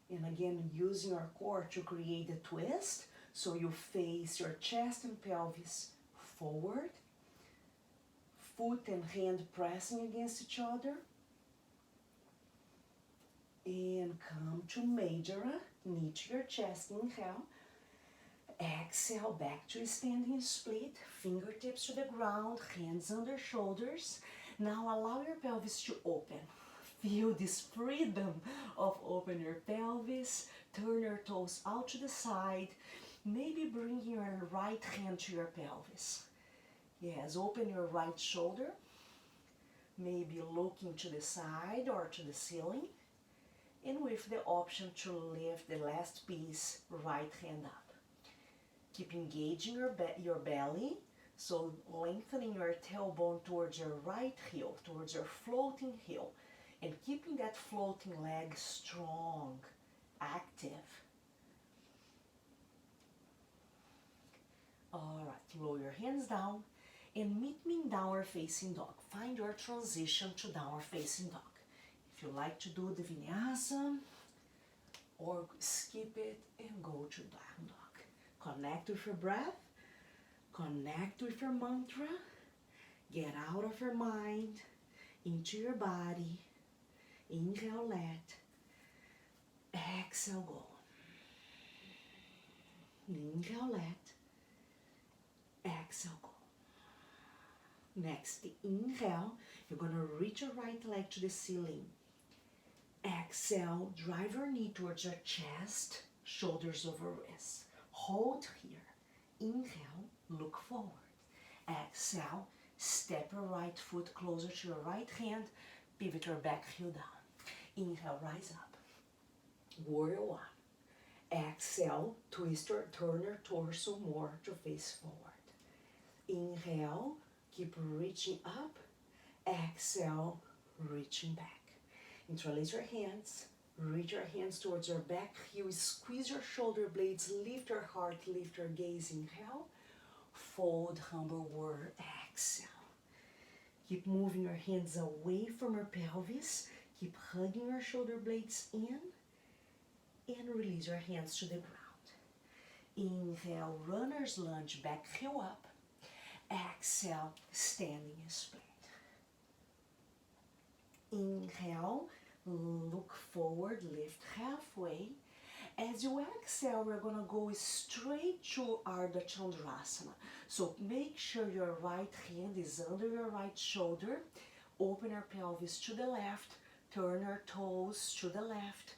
And again, using your core to create the twist. So you face your chest and pelvis forward, foot and hand pressing against each other. And come to Majora, knee to your chest, inhale. Exhale, back to standing split, fingertips to the ground, hands under shoulders. Now allow your pelvis to open. Feel this freedom of open your pelvis, turn your toes out to the side, maybe bring your right hand to your pelvis. Yes, open your right shoulder, maybe looking to the side or to the ceiling, and with the option to lift the last piece, right hand up. Keep engaging your belly, so lengthening your tailbone towards your right heel, towards your floating heel, and keeping that floating leg strong, active. All right, lower your hands down and meet me in downward facing dog. Find your transition to downward facing dog. If you like to do the vinyasa, or skip it and go to down dog. Connect with your breath, connect with your mantra, get out of your mind, into your body. Inhale, let. Exhale, go. Inhale, let. Exhale, go. Next, inhale, you're going to reach your right leg to the ceiling. Exhale, drive your knee towards your chest, shoulders over wrists. Hold here. Inhale, look forward. Exhale, step your right foot closer to your right hand, pivot your back heel down. Inhale, rise up. Warrior one. Exhale, twist or turn your torso more to face forward. Inhale, keep reaching up. Exhale, reaching back. Interlace your hands. Reach your hands towards your back heel. Squeeze your shoulder blades. Lift your heart. Lift your gaze. Inhale. Fold, humble warrior. Exhale. Keep moving your hands away from your pelvis. Keep hugging your shoulder blades in. And release your hands to the ground. Inhale, runner's lunge, back heel up. Exhale, standing split. Inhale, look forward, lift halfway. As you exhale, we're going to go straight to Ardha Chandrasana. So make sure your right hand is under your right shoulder. Open your pelvis to the left. Turn your toes to the left.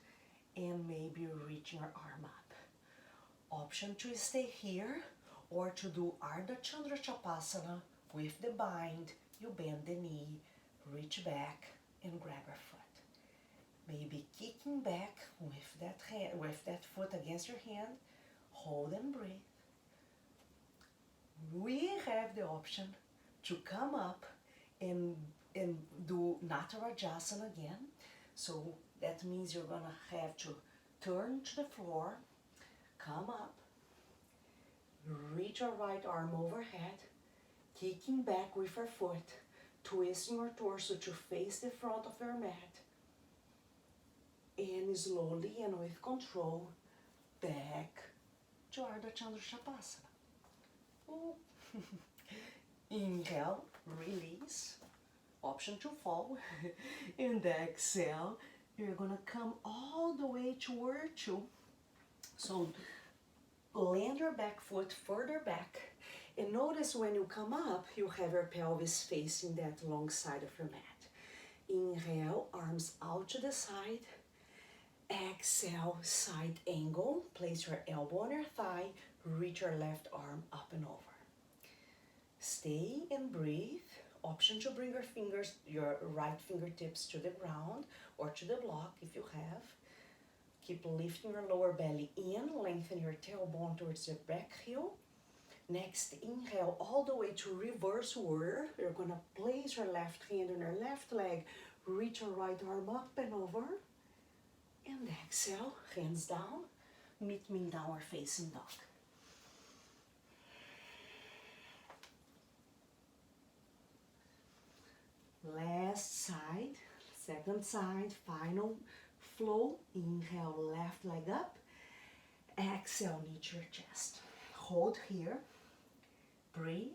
And maybe reach your arm up. Option to stay here or to do Ardha Chandra Chapasana with the bind. You bend the knee, reach back and grab your foot. Maybe kicking back with that hand, with that foot against your hand. Hold and breathe. We have the option to come up and do Natarajasana again. So that means you're gonna have to turn to the floor, come up, reach your right arm overhead, kicking back with your foot, twisting your torso to face the front of your mat, and slowly and with control, back to Ardha Chandra Chapasana. Inhale, release, option to fall, and exhale, you're gonna come all the way to warrior two. So land your back foot further back, and notice when you come up, you have your pelvis facing that long side of your mat. Inhale, arms out to the side. Exhale, side angle. Place your elbow on your thigh. Reach your left arm up and over. Stay and breathe. Option to bring your right fingertips to the ground or to the block if you have. Keep lifting your lower belly in. Lengthen your tailbone towards your back heel. Next, inhale all the way to reverse warrior. You're going to place your left hand on your left leg. Reach your right arm up and over. And exhale, hands down. Meet me in downward facing dog. Last side, second side, final Flow. Inhale, left leg up. Exhale, knee to your chest. Hold here. Breathe.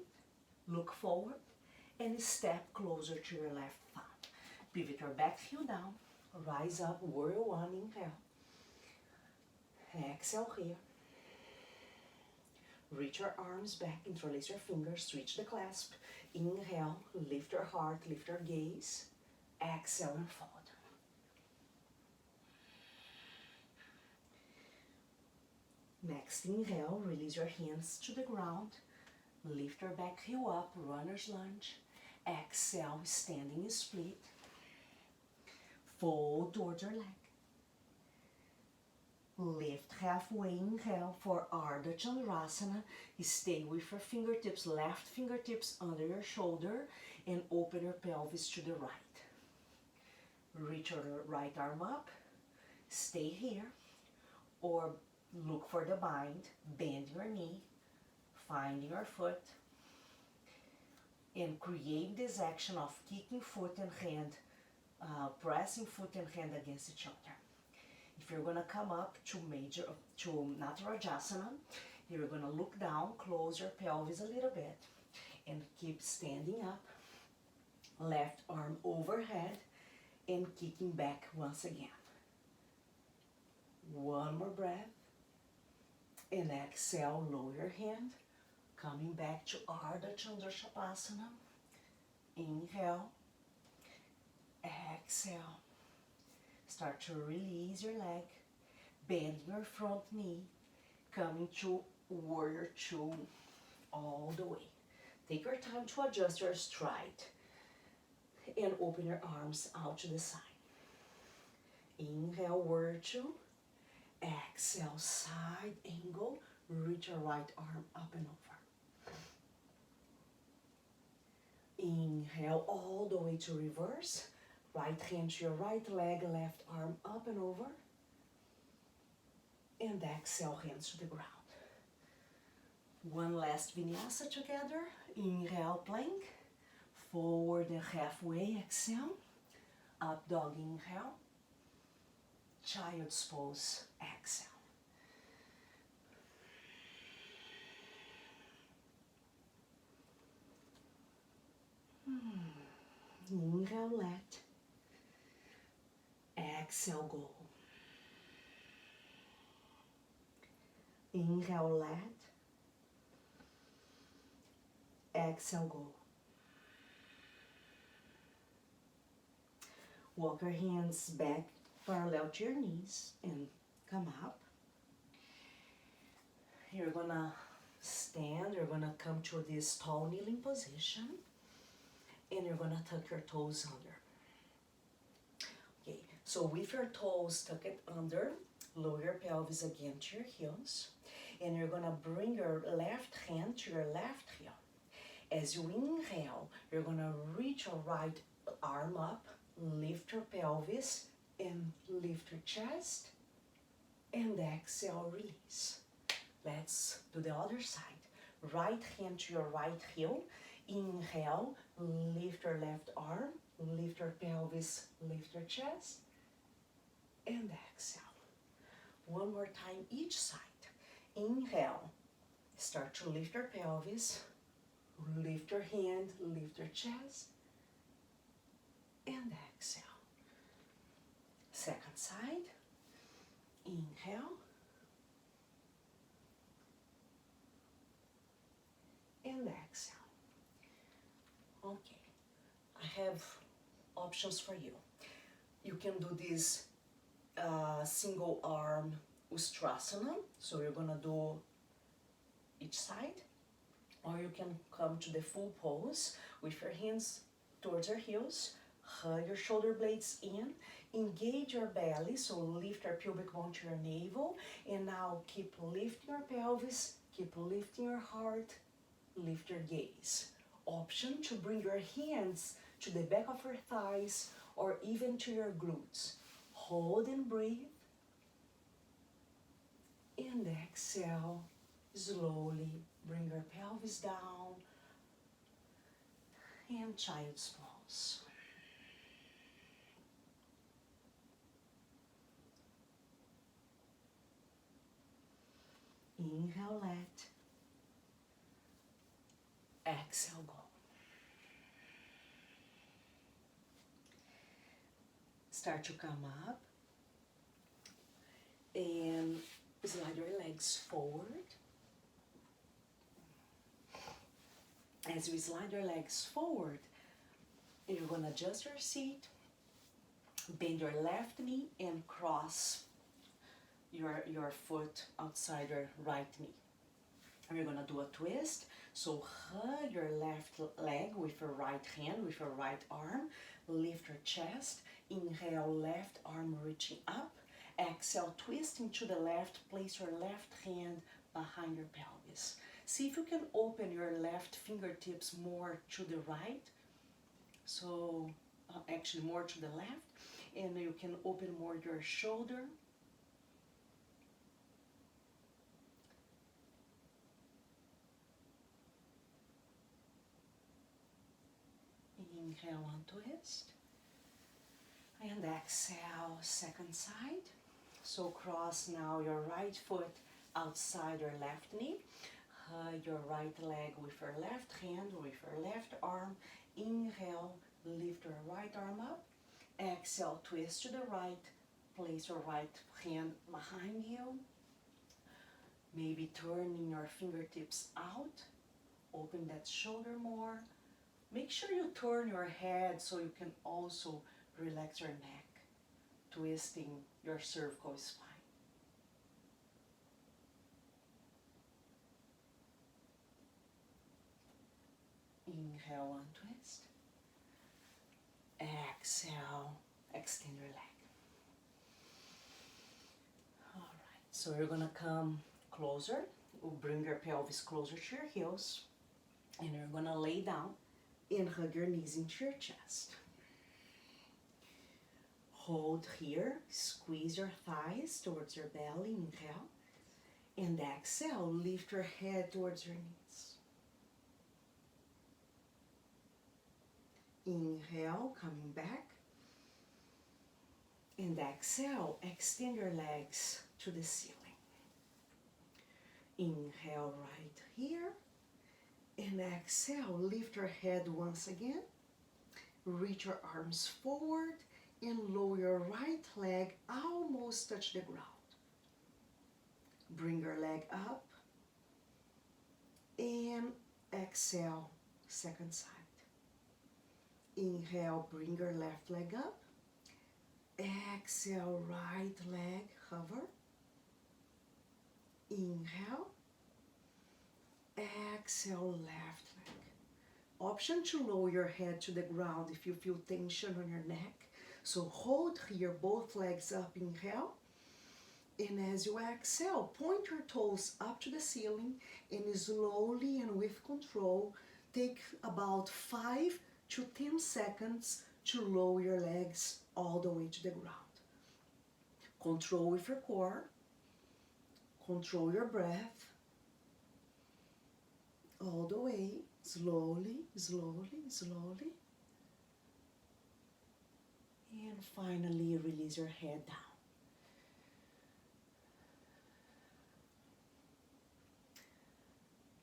Look forward. And step closer to your left thumb. Pivot your back heel down. Rise up, warrior one, inhale. Exhale here. Reach your arms back, interlace your fingers, reach the clasp. Inhale, lift your heart, lift your gaze. Exhale and fold. Next inhale, release your hands to the ground. Lift your back heel up, runner's lunge. Exhale, standing split. Fold towards your leg. Lift halfway, inhale for Ardha Chandrasana. Stay with your fingertips, left fingertips under your shoulder, and open your pelvis to the right. Reach your right arm up, stay here, or look for the bind, bend your knee, find your foot, and create this action of kicking foot and hand, pressing foot and hand against each other. If you're gonna come up to Natarajasana, you're gonna look down, close your pelvis a little bit, and keep standing up. Left arm overhead and kicking back once again. One more breath. And exhale, lower your hand. Coming back to Ardha Chandrasana. Inhale. Exhale. Start to release your leg. Bend your front knee. Coming to warrior two all the way. Take your time to adjust your stride. And open your arms out to the side. Inhale, warrior two. Exhale, side angle. Reach your right arm up and over. Inhale all the way to reverse. Right hand to your right leg, left arm up and over. And exhale, hands to the ground. One last vinyasa together. Inhale, plank. Forward and halfway, exhale. Up dog, inhale. Child's pose, exhale. Inhale, let. Exhale, go. Inhale, let. Exhale, go. Walk your hands back parallel to your knees and come up. You're gonna stand, you're gonna come to this tall kneeling position, and you're gonna tuck your toes under. Okay, so with your toes tucked under, lower your pelvis again to your heels, and you're gonna bring your left hand to your left heel. As you inhale, you're gonna reach your right arm up, lift your pelvis, and lift your chest, and exhale, release. Let's do the other side. Right hand to your right heel. Inhale, lift your left arm, lift your pelvis, lift your chest, and exhale. One more time each side. Inhale, start to lift your pelvis, lift your hand, lift your chest, and exhale. Second side. Inhale. And exhale. Okay, I have options for you. You can do this single arm Ustrasana, so you're gonna do each side, or you can come to the full pose with your hands towards your heels, hug your shoulder blades in, engage your belly, so lift your pubic bone to your navel, and now keep lifting your pelvis, keep lifting your heart, lift your gaze. Option to bring your hands to the back of your thighs or even to your glutes. Hold and breathe. And exhale, slowly bring your pelvis down and child's pose. Inhale, let. Exhale, go. Start to come up and slide your legs forward. As you slide your legs forward, you're going to adjust your seat, bend your left knee and cross your foot outside your right knee. And you're going to do a twist. So hug your left leg with your right hand, with your right arm. Lift your chest. Inhale, left arm reaching up. Exhale, twist into the left. Place your left hand behind your pelvis. See if you can open your left fingertips more to the right. So actually more to the left. And you can open more your shoulder. Inhale, one twist. And exhale, second side. So cross now your right foot outside your left knee. Hug your right leg with your left hand, with your left arm. Inhale, lift your right arm up. Exhale, twist to the right. Place your right hand behind you. Maybe turning your fingertips out. Open that shoulder more. Make sure you turn your head so you can also relax your neck, twisting your cervical spine. Inhale, one twist. Exhale, extend your leg. All right, so you're gonna come closer. We'll bring your pelvis closer to your heels, and you're gonna lay down and hug your knees into your chest. Hold here, squeeze your thighs towards your belly, inhale. And exhale, lift your head towards your knees. Inhale, coming back. And exhale, extend your legs to the ceiling. Inhale right here. And exhale, lift your head once again. Reach your arms forward and lower your right leg, almost touch the ground. Bring your leg up and exhale, second side. Inhale, bring your left leg up. Exhale, right leg, hover. Inhale. Exhale, left leg. Option to lower your head to the ground if you feel tension on your neck. So hold here, both legs up, inhale. And as you exhale, point your toes up to the ceiling and slowly and with control, take about 5 to 10 seconds to lower your legs all the way to the ground. Control with your core. Control your breath. All the way, slowly, slowly, slowly. And finally, release your head down.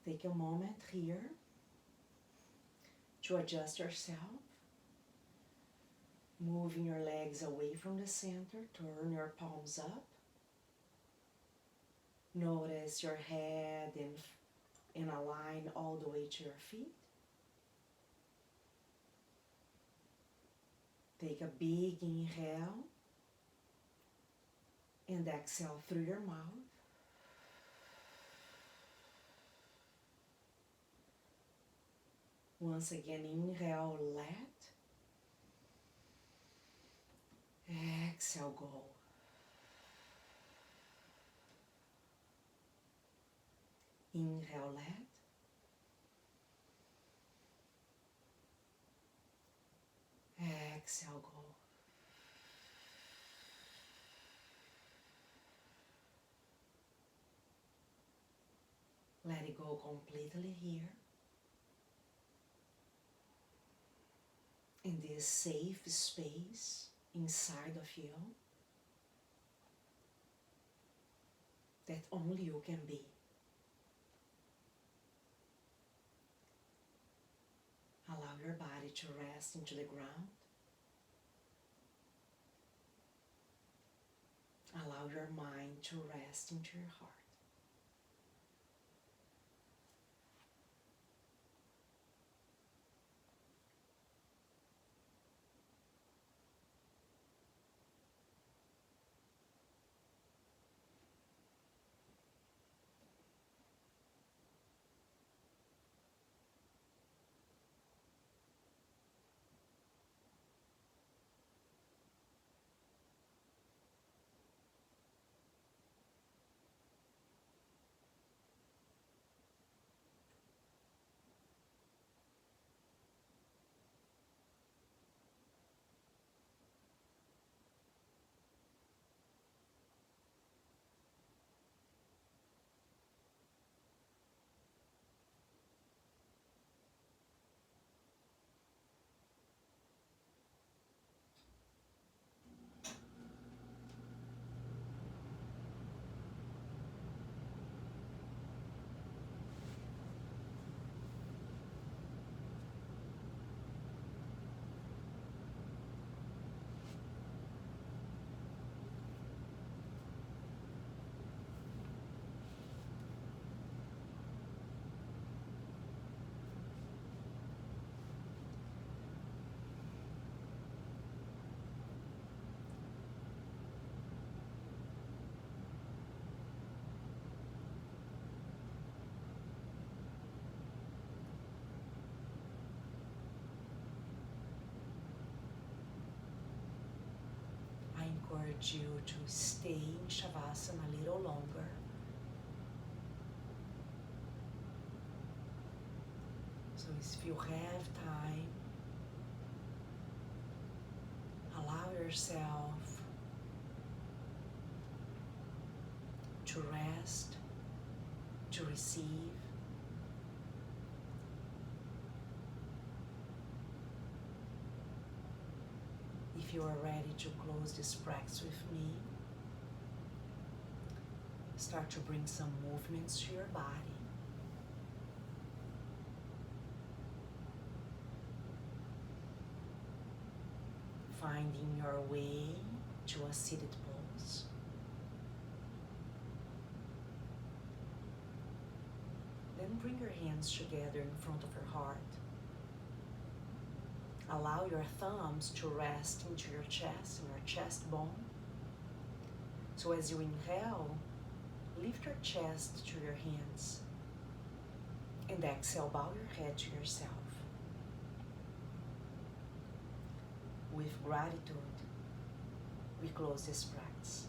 Take a moment here to adjust yourself. Moving your legs away from the center, turn your palms up. Notice your head and align all the way to your feet. Take a big inhale and exhale through your mouth. Once again, inhale, let. Exhale, go. Inhale, let. Exhale, go. Let it go completely here. In this safe space inside of you that only you can be. your body to rest into the ground. Allow your mind to rest into your heart. I encourage you to stay in Shavasana a little longer. So if you have time, allow yourself to rest, to receive. If you are ready to close this practice with me, start to bring some movements to your body. Finding your way to a seated pose. Then bring your hands together in front of your heart. Allow your thumbs to rest into your chest and your chest bone. So as you inhale, lift your chest to your hands. And exhale, bow your head to yourself. With gratitude, we close this practice.